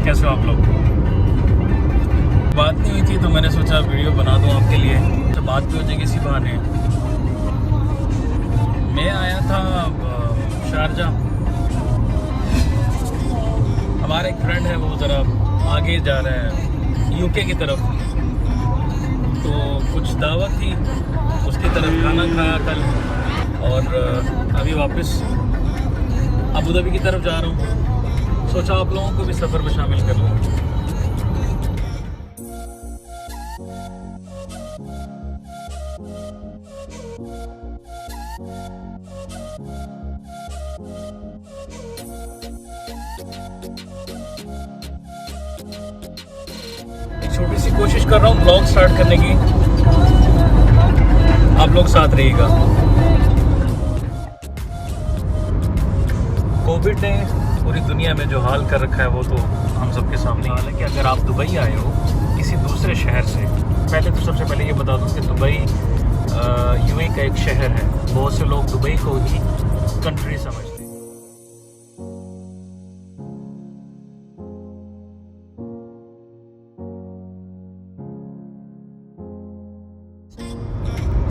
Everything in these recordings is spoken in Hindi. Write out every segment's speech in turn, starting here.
कैसे हो आप लोग? बात नहीं हुई थी तो मैंने सोचा वीडियो बना दूं आपके लिए, तो बात भी हो जाएगी इसी बहाने। मैं आया था शारजा। हमारा एक फ्रेंड है, वो ज़रा आगे जा रहा है यूके की तरफ, तो कुछ दावत थी, उसकी तरफ खाना खाया कल, और अभी वापस अबू धाबी की तरफ जा रहा हूँ। सोचा आप लोगों को भी सफ़र में शामिल कर लूँ। छोटी सी कोशिश कर रहा हूँ ब्लॉग स्टार्ट करने की, आप लोग साथ रहिएगा। कोविड ने पूरी दुनिया में जो हाल कर रखा है वो तो हम सबके सामने हाल है कि अगर आप दुबई आए हो किसी दूसरे शहर से, पहले तो सबसे पहले ये बता दूँ कि दुबई यूएई का एक शहर है। बहुत से लोग दुबई को ही कंट्री समझते हैं।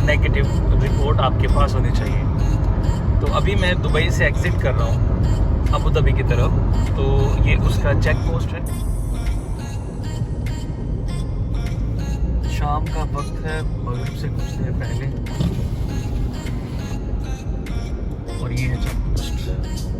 नेगेटिव रिपोर्ट आपके पास होनी चाहिए। तो अभी मैं दुबई से एग्ज़िट कर रहा हूँ अबू धाबी की तरफ, तो ये उसका चेक पोस्ट है। शाम का वक्त है, मगरिब से कुछ देर पहले, और ये है चेक पोस्ट।